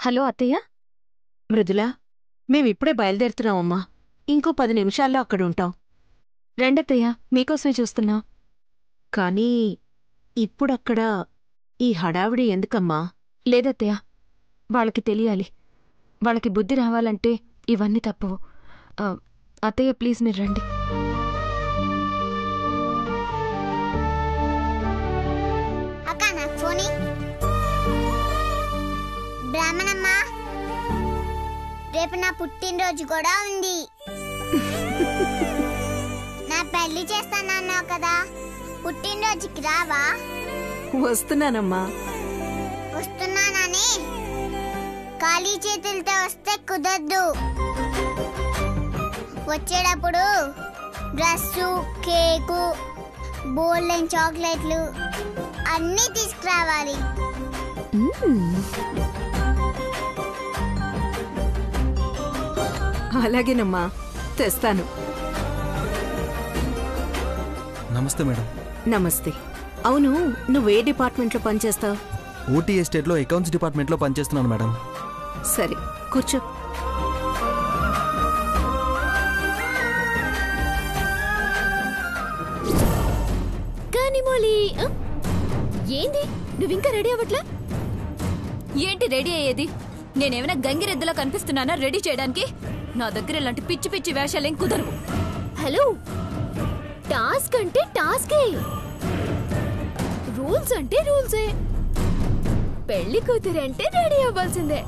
Hello అత్తయ్య. మృదులా, మేమిప్పుడే బయలుదేరుతున్నామమ్మా. ఇంకో 10 నిమిషాల్లో అక్కడుంటాం. రండత్తయ్య, మీకోసమే చూస్తున్నా. కానీ ఇప్పుడక్కడ ఈ హడావిడి ఎందుకమ్మా? లేదత్తయ్య, వాళ్ళకి తెలియాలి. వాళ్ళకి బుద్ధి రావాలంటే ఇవన్నీ తప్పవు. అత్తయ్య ప్లీజ్ మీరు రండి. అక్క నాకు ఫోని. బ్రాహ్మణమ్మా, రేపు నా పుట్టినరోజు కూడా ఉంది. నా పెళ్లి చేస్తానన్నావు కదా, పుట్టినరోజుకి రావా? వస్తున్నానమ్మా. వస్తున్నానని ఖాళీ చేతులతో వస్తే కుదరదు. వచ్చేటప్పుడు డ్రెస్సు, కేకు, బోల్డెన్ చాక్లెట్లు అన్నీ తీసుకురావాలి. అలాగేనమ్మా, తెస్తాను. నమస్తే మేడం. నమస్తే. అవును, నువ్వే డిపార్ట్మెంట్లో పనిచేస్తావు? ఊటీ ఎస్టేట్లో అకౌంట్స్ డిపార్ట్మెంట్లో పనిచేస్తున్నాను మేడం. సరే, కూర్చో. కానీ మోలీ, ఏంది నువ్వింకా రెడీ అవ్వట్లా? ఏంటి రెడీ అయ్యేది? నేనేమైనా గంగిరెద్దులా కనిపిస్తున్నానా రెడీ చేయడానికి? నా దగ్గర ఇలాంటి పిచ్చి పిచ్చి వేషాలేం కుదరవు. హలో, టాస్క్ అంటే టాస్కే, రూల్స్ అంటే రూల్సే. పెళ్లి కూతురు అంటే రెడీ అవ్వాల్సిందే.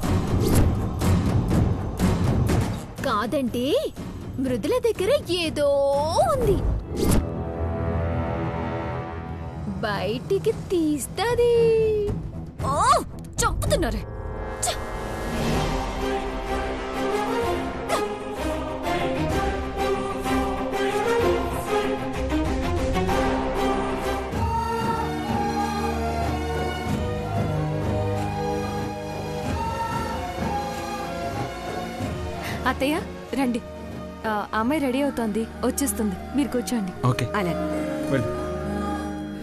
కాదంటే మృదుల దగ్గర ఏదో ఉంది, బయటికి తీస్తాది. ఓ చంపుతున్నారే. అత్తయ్య రండి. అమ్మాయి రెడీ అవుతోంది, వచ్చేస్తుంది. మీరు కూర్చోండి. ఓకే, అలాగే. వెళ్ళు.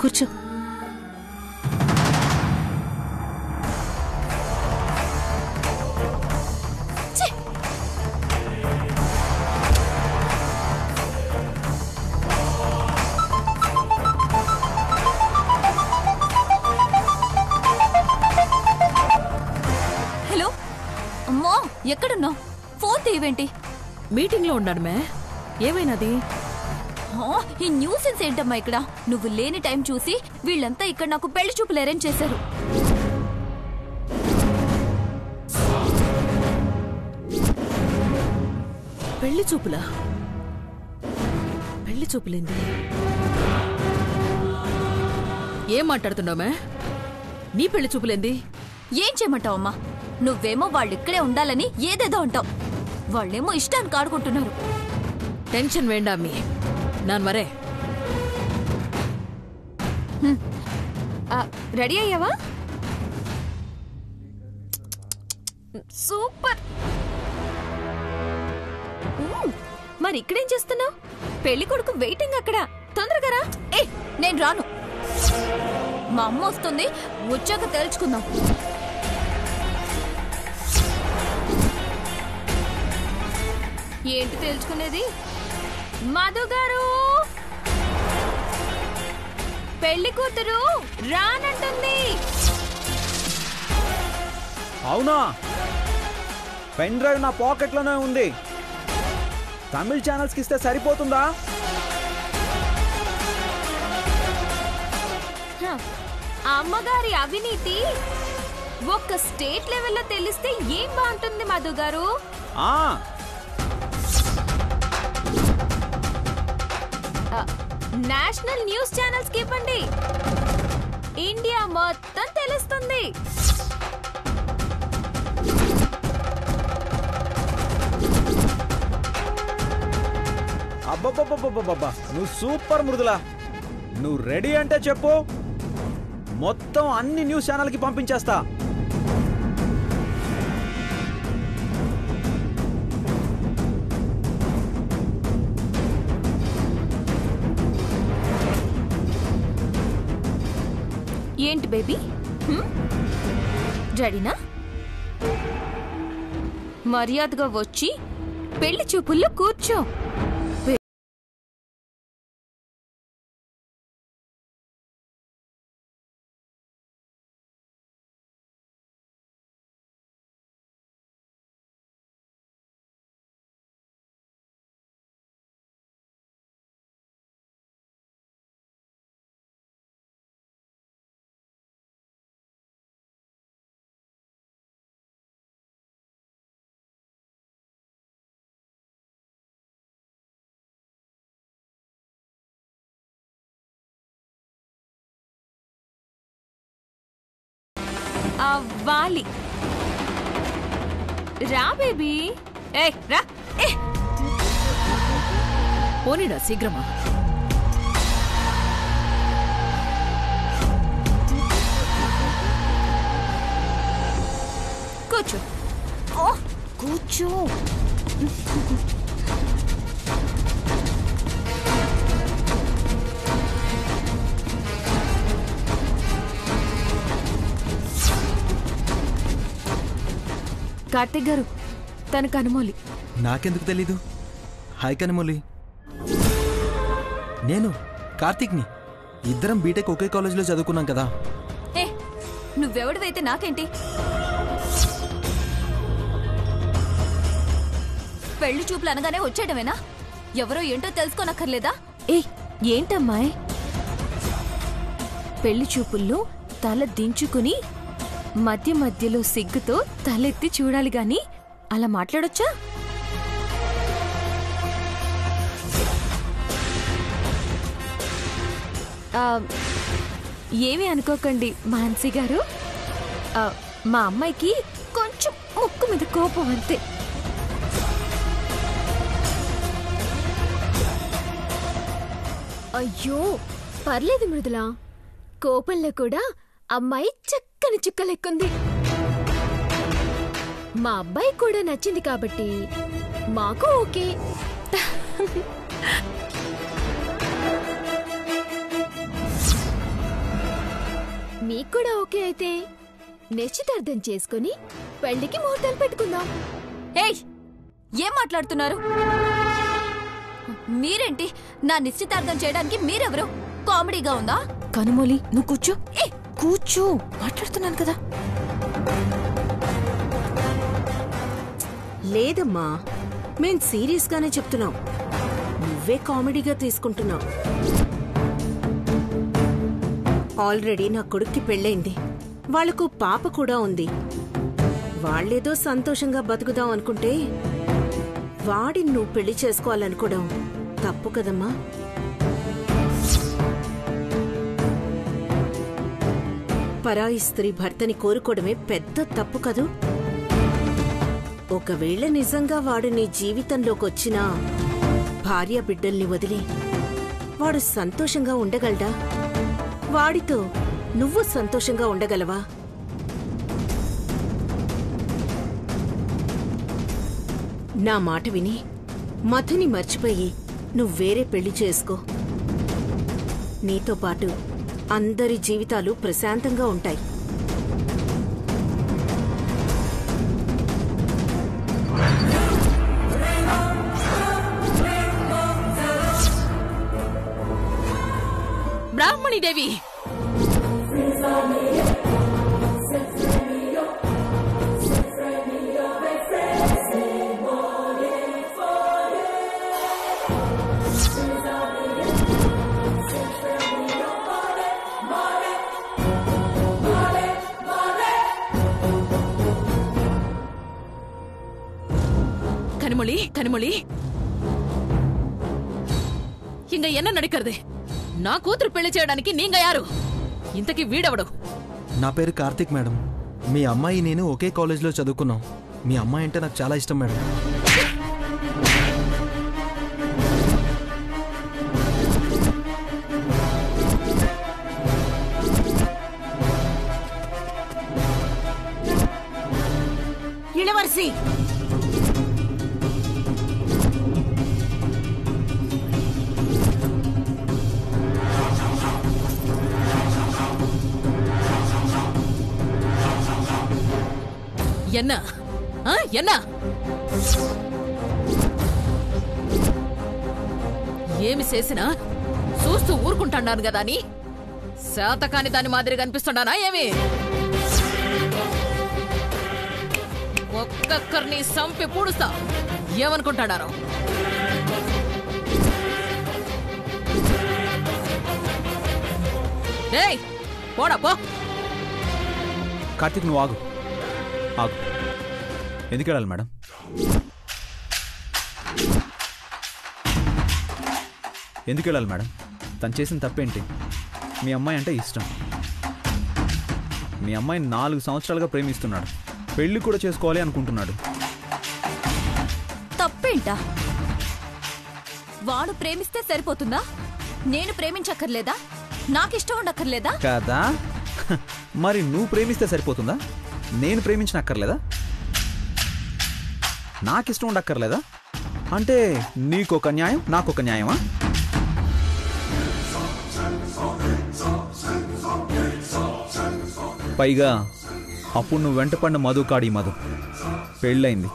కూర్చో. హలో అమ్మో, ఎక్కడున్నావు? ఫోన్ తీవేంటి? మీటింగ్ లో ఉన్నాడు మే. ఏమైనది? ఈ న్యూసెన్స్ ఏంటమ్మా ఇక్కడ? నువ్వు లేని టైం చూసి వీళ్ళంతా ఇక్కడ నాకు పెళ్లి చూపులు అరేంజ్ చేశారు. పెళ్లి చూపులా? పెళ్లి చూపులేంది? ఏం మాట్లాడుతున్నావు మే? నీ పెళ్లి చూపులేంది? ఏం చేయమంటావమ్మా? నువ్వేమో వాళ్ళు ఇక్కడే ఉండాలని ఏదేదో అంటావు, వాళ్ళేమో ఇష్టానికి ఆడుకుంటున్నారు. టెన్షన్ వేండామి, నాన్ వరే. రెడీ అయ్యావా? సూపర్. మరి ఇక్కడేం చేస్తున్నావు? పెళ్లి కొడుకు వెయిటింగ్ అక్కడ. తొందరగా రా. ఏ, నేను రాను. మా అమ్మ వస్తుంది, వచ్చాక తేల్చుకుందాం. ఏంటి తేల్చుకునేది? మధు గారు, పెళ్లి కూతురు రానంటుంది. అవునా? పెన్ డ్రైవ్ నా పాకెట్లోనే ఉంది. తమిళ ఛానల్స్కి ఇస్తే సరిపోతుందా? అమ్మగారి అవినీతి ఒక్క స్టేట్ లెవెల్లో తెలిస్తే ఏం బాగుంటుంది మధు గారు? నేషనల్ న్యూస్ ఛానల్స్ కి ఇవ్వండి, ఇండియా మొత్తం తెలుస్తుంది. అబ్బబ్బబ్బబ్బబ్బబ్బా, నువ్వు సూపర్ మృదులా. నువ్వు రెడీ అంటే చెప్పు, మొత్తం అన్ని న్యూస్ ఛానల్కి పంపించేస్తా. ఏంటి బేబీ, రెడీనా? మర్యాదగా వచ్చి పెళ్లి చూపుల్లో కూర్చో. వాలి రా బేబీ. రా. పోనీడా శీఘ్రమా. కూర్చో. కూర్చో. కార్తిక్ గారు, తన కనుమోలి. నాకెందుకు తెలీదు? హాయ్ కనుమూలి. నేను కార్తీక్ని. ఇద్దరం బీటెక్ ఒకే కాలేజీలో చదువుకున్నాం కదా. నువ్వెవడివైతే నాకేంటి? పెళ్లి చూపులు అనగానే వచ్చేయడమేనా? ఎవరో ఏంటో తెలుసుకోనక్కర్లేదా? ఏంటమ్మాయ్? పెళ్లి చూపుల్లో తల దించుకుని మధ్య మధ్యలో సిగ్గుతో తలెత్తి చూడాలి గాని అలా మాట్లాడొచ్చా? ఏమీ అనుకోకండి మాన్సీ గారు. మా అమ్మాయికి కొంచెం ముక్కు మీద కోపం అంతే. అయ్యో పర్లేదు మృదులా, కోపంలో కూడా అమ్మాయి చక్కని చుక్కలెక్కుంది. మా అబ్బాయి కూడా నచ్చింది కాబట్టి మాకు ఓకే. మీకు కూడా ఓకే అయితే నిశ్చితార్థం చేసుకుని పెళ్లికి ముహూర్తాలు పెట్టుకుందాం. ఏం మాట్లాడుతున్నారు? మీరేంటి నా నిశ్చితార్థం చేయడానికి? మీరెవరు? కామెడీగా ఉందా? కనుమోలి, నువ్వు కూర్చో. కూర్చో, మాట్లాడుతున్నాను కదా. లేదమ్మా, మేం సీరియస్ గానే చెప్తున్నాం. నువ్వే కామెడీగా తీసుకుంటున్నావు. ఆల్రెడీ నా కొడుక్కి పెళ్ళైంది. వాళ్లకు పాప కూడా ఉంది. వాళ్ళేదో సంతోషంగా బతుకుదాం అనుకుంటే వాడిని నువ్వు పెళ్లి చేసుకోవాలనుకోవడం తప్పు కదమ్మా. పరాయి స్త్రీ భర్తని కోరుకోవడమే పెద్ద తప్పు కదూ. ఒకవేళ నిజంగా వాడు నీ జీవితంలోకొచ్చినా భార్య బిడ్డల్ని వదిలి వాడు సంతోషంగా ఉండగలడా? వాడితో నువ్వు సంతోషంగా ఉండగలవా? నా మాట విని మధుని మర్చిపోయి నువ్వు వేరే పెళ్లి చేసుకో. నీతో పాటు అందరి జీవితాలు ప్రశాంతంగా ఉంటాయి. బ్రాహ్మణీదేవి, கனிமொழி கனிமொழி, இங்க என்ன நடக்கிறது? నా కూతురు పెళ్లి చేయడానికి నీంగ యారు? ఇంతకీ వీడెవడు? నా పేరు కార్తీక్ మేడం. మీ అమ్మాయి నేను ఒకే కాలేజీలో చదువుకున్నాం. మీ అమ్మాయి అంటే నాకు చాలా ఇష్టం మేడం. ఇళవర్సి, என்ன என்ன ఏమి చేసినా చూస్తూ ఊరుకుంటాను కదా అని శాతకాని దాని మాదిరి కనిపిస్తున్నానా ఏమి? ఒక్కొక్కరిని సంపి పూడుస్తా. ఏమనుకుంటున్నారు? ఏయ్ పోడా పో. కార్తీక్, నువ్వు ఆగు. ఆగు. ఎందుకు వెళ్ళాలి మేడం? ఎందుకు వెళ్ళాలి మేడం? తను చేసిన తప్పేంటి? మీ అమ్మాయి అంటే ఇష్టం. మీ అమ్మాయి 4 సంవత్సరాలుగా ప్రేమిస్తున్నాడు. పెళ్లి కూడా చేసుకోవాలి అనుకుంటున్నాడు. తప్పేంటా? వాడు ప్రేమిస్తే సరిపోతుందా? నేను ప్రేమించక్కర్లేదా? నాకిష్టం ఉండక్కర్లేదా? కదా, మరి నువ్వు ప్రేమిస్తే సరిపోతుందా? నేను ప్రేమించనక్కర్లేదా? నాకిష్టం ఉండక్కర్లేదా? అంటే నీకొక న్యాయం, నాకొక న్యాయమా? పైగా అప్పుడు నువ్వు వెంటపడిన మధు కాడి మధు పెళ్ళయింది.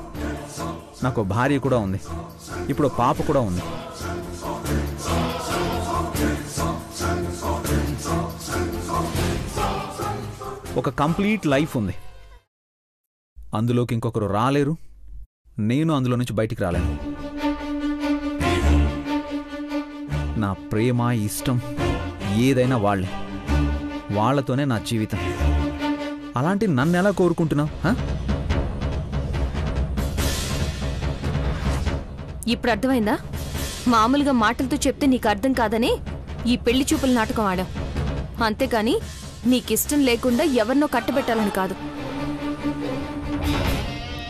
నాకు భార్య కూడా ఉంది. ఇప్పుడు పాప కూడా ఉంది. ఒక కంప్లీట్ లైఫ్ ఉంది. అందులోకి ఇంకొకరు రాలేరు. నేను అందులో నుంచి బయటికి రాలేను. నా ప్రేమ, ఇష్టం ఏదైనా వాళ్ళే. వాళ్లతోనే నా జీవితం. అలాంటి నన్ను ఎలా కోరుకుంటున్నావు? ఇప్పుడు అర్థమైందా? మామూలుగా మాటలతో చెప్తే నీకు అర్థం కాదని ఈ పెళ్లి చూపుల నాటకం ఆడాం. అంతేకాని నీకిష్టం లేకుండా ఎవరినో కట్టబెట్టాలని కాదు.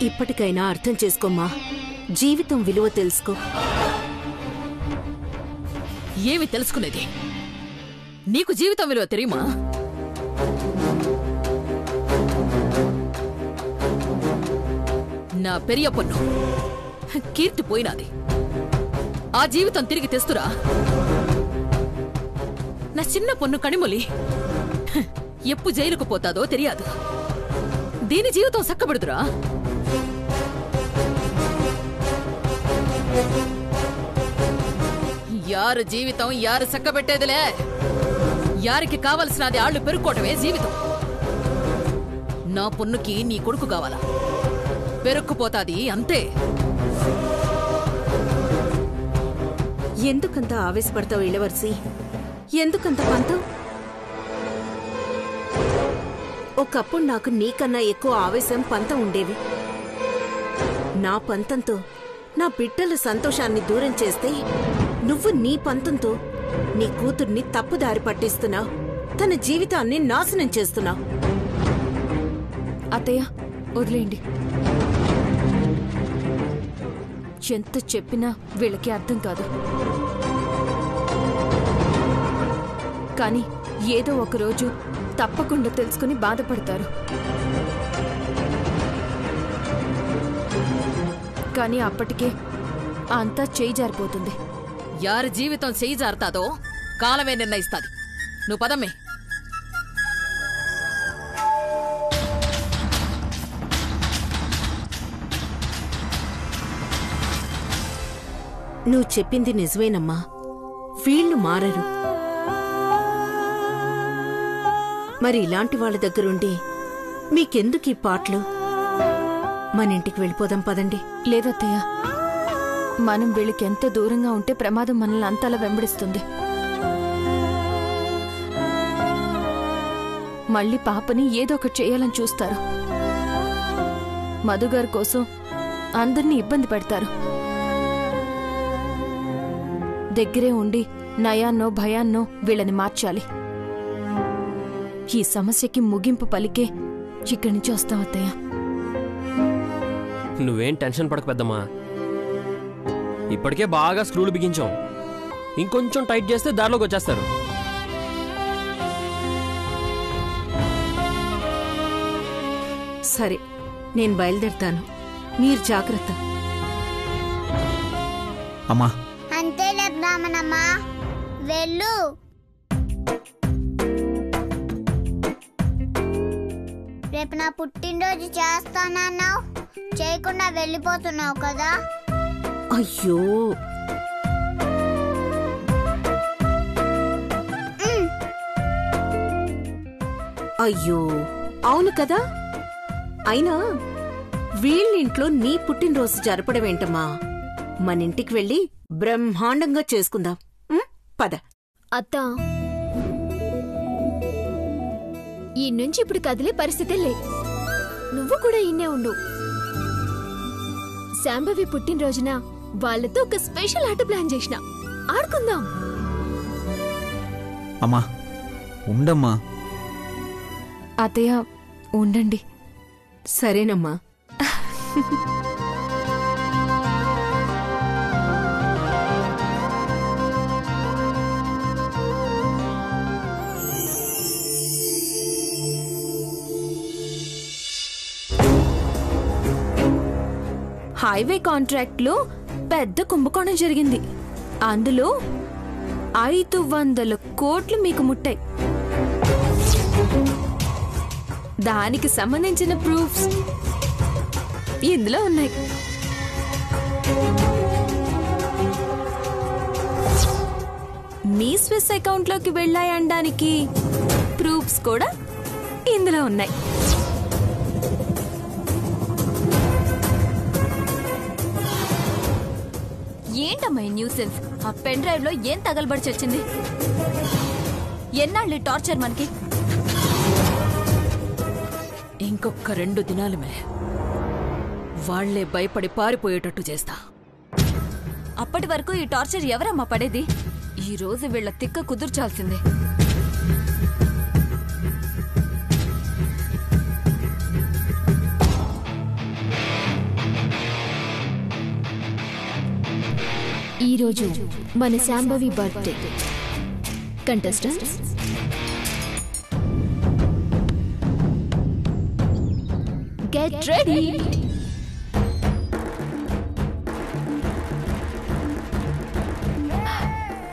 ఇప్పటికైనా అర్థం చేసుకోమ్మా. జీవితం విలువ తెలుసుకో. ఏమి తెలుసుకునేది? నీకు జీవితం విలువ తెలియమా? నా పెరియ పొన్ను కీర్తి పోయినాది. ఆ జీవితం తిరిగి తెస్తురా. నా చిన్న పొన్ను కణిమొలి ఎప్పు జైలుకు పోతాదో తెలియదు. దీని జీవితం సక్కబడుదురా? యారు జీవితం యారు సక్కబెట్టేదిలే. యారికి కావలసినది ఆళ్లు పెరుక్కోవటమే జీవితం. నా పొన్నుకి నీ కొడుకు కావాలా? పెరుక్కుపోతాది అంతే. ఎందుకంత ఆవేశపడతావు ఇళవర్సి? ఎందుకంత పంతం? ఒకప్పుడు నాకు నీకన్నా ఎక్కువ ఆవేశం, పంతం ఉండేవి. నా పంతంతో నా బిడ్డల సంతోషాన్ని దూరం చేస్తే నువ్వు నీ పంతంతో నీ కూతుర్ని తప్పుదారి పట్టిస్తున్నావు. తన జీవితాన్ని నాశనం చేస్తున్నావు. అత్తయ్య, వదిలేయండి. ఎంత చెప్పినా వీళ్ళకి అర్థం కాదు. కానీ ఏదో ఒకరోజు తప్పకుండా తెలుసుకుని బాధపడతారు. కానీ అప్పటికే అంతా చేయి జారిపోతుంది. యారి జీవితం చేయి జారుతాదో కాలమే నిర్ణయిస్తాది. నువ్వు పదమ్మే. నువ్వు చెప్పింది నిజమేనమ్మా. వీళ్ళు మారరు. మరి ఇలాంటి వాళ్ళ దగ్గరుండి మీకెందుకు ఈ పాటలు? మన ఇంటికి వెళ్ళిపోదాం పదండి. లేదత్తయ్య, మనం వీళ్ళకి ఎంత దూరంగా ఉంటే ప్రమాదం మనల్ని అంతలా వెంబడిస్తుంది. మళ్ళీ పాపని ఏదో ఒకటి చేయాలని చూస్తారు. మధుగారి కోసం అందర్నీ ఇబ్బంది పెడతారు. దగ్గరే ఉండి నయాన్నో భయాన్నో వీళ్ళని మార్చాలి. ఈ సమస్యకి ముగింపు పలికే ఇక్కడి నుంచి వస్తాం అత్తయ్య. నువ్వేం టెన్షన్ పడక పెద్దమ్మా. ఇప్పటికే బాగా స్క్రూలు బిగించాం. ఇంకొంచెం టైట్ చేస్తే దారిలోకి వచ్చేస్తారు. సరే, నేను బయలుదేరుతాను. మీరు జాగ్రత్త. అమ్మా, అంతేలే బ్రాహ్మణమ్మా, వెళ్ళు. రేపు నా పుట్టినరోజు చేస్తానన్నావు, చేయకుండా వెళ్ళిపోతున్నావు కదా. అయ్యో అయ్యో అవును కదా. అయినా వీళ్ళింట్లో నీ పుట్టినరోజు జరపడమేంటమ్మా? మన ఇంటికి వెళ్ళి బ్రహ్మాండంగా చేసుకుందాం. పద. అత్తా, ఈ నుంచి ఇప్పుడు కదిలే పరిస్థితే లే. నువ్వు కూడా ఇన్నే ఉండు. శాంభవి పుట్టినరోజున వాళ్ళతో ఒక స్పెషల్ ఆట ప్లాన్ చేసిన, ఆడుకుందాం. అమ్మా ఉండమ్మా. అత్తయ్య ఉండండి. సరేనమ్మా. హైవే కాంట్రాక్ట్ లో పెద్ద కుంభకోణం జరిగింది. అందులో 500 కోట్లు మీకు ముట్టాయి. దానికి సంబంధించిన ప్రూఫ్స్ ఇందులో ఉన్నాయి. మీ స్విస్ అకౌంట్ లోకి వెళ్ళాయనడానికి ప్రూఫ్స్ కూడా ఇందులో ఉన్నాయి. ఏంటమ్మా ఈ న్యూసెన్స్? ఆ పెన్ డ్రైవ్ లో ఏం తగలబడి చచ్చింది? ఎన్నాళ్ళు టార్చర్ మనకి? ఇంకొక 2 దినాలమే, వాళ్లే భయపడి పారిపోయేటట్టు చేస్తా. అప్పటి వరకు ఈ టార్చర్ ఎవరమ్మా పడేది? ఈ రోజు వీళ్ళ తిక్క కుదుర్చాల్సిందే. ఈరోజు మన Shambhavi birthday. Contestants, get ready.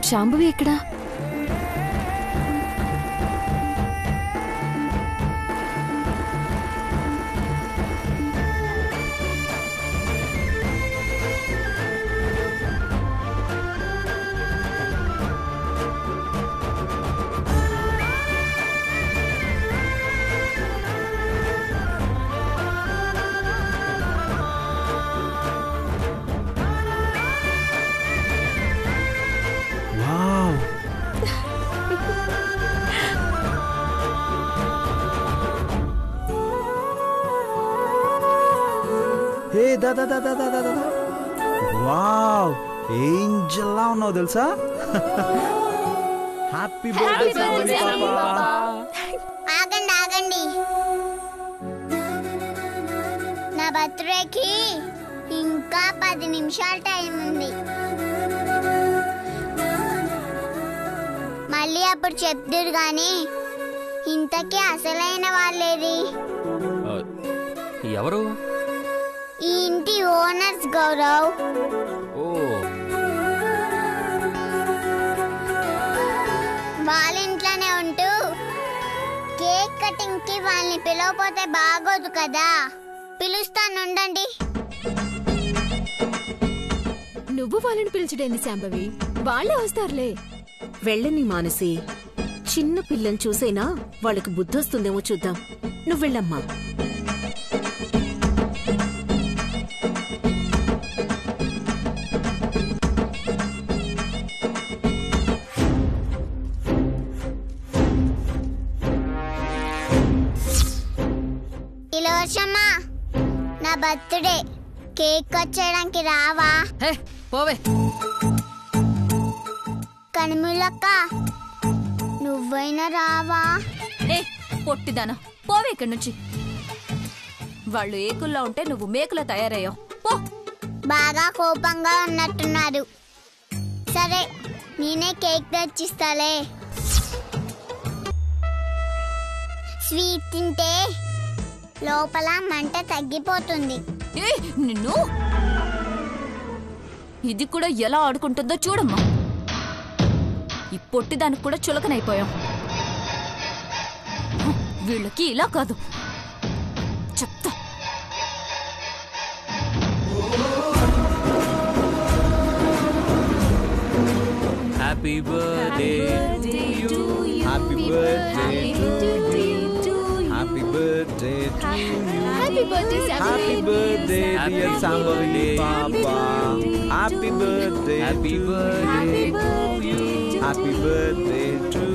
Shambhavi ఎక్కడా? వావ్, ఏంజల్లా ఉన్నావు తెలుసా? హ్యాపీ బర్త్డే పాపా. ఆగండి ఆగండి, నా బర్త్డేకి ఇంకా 10 నిమిషాల టైం ఉంది. మళ్ళీ అప్పుడు చెప్తురు గాని ఇంతకీ అసలైన వాళ్ళేది? ఎవరు? ఈ ఇంటి ఓనర్స్ గౌరవ్. ఓ, వాళ్ళ ఇంట్లోనే ఉంటూ కేక్ కటింగ్ కి వాళ్ళని పిలవపోతే బాగోదు కదా. పిలుస్తానుండండి. నువ్వు వాళ్ళని పిలిచడేంది శాంభవి? వాళ్ళే వస్తారులే. వెళ్ళని మానసి, చిన్న పిల్లని చూసైనా వాళ్ళకి బుద్ధొస్తుందేమో చూద్దాం. నువ్వెళ్ళమ్మా. ఇలవర్షమ్మా, నా బర్త్డే కేక్ కట్ చేయడానికి రావా? పోవే. కనుమూలక్క, నువ్వైనా రావా? ఏ పొట్టిదానా, పోవే ఇక్కడి నుంచి. వాళ్ళు ఏకుల్లా ఉంటే నువ్వు మేకులా తయారయ్యావు. పో. బాగా కోపంగా ఉన్నట్టున్నారు. సరే, నేనే కేక్ తెచ్చిస్తాలే. స్వీట్ తింటే లోపల మంట తగ్గిపోతుంది. ఏ నిన్ను, ఇది కూడా ఎలా ఆడుకుంటుందో చూడమ్మా. ఈ పొట్టిదానికి కూడా చులకనైపోయాం. వీళ్ళకి ఇలా కాదు చెప్తా. Happy birthday to you happy birthday happy birthday happy birthday happy birthday dear Sambhavi పాపా happy birthday happy birthday to you happy birthday to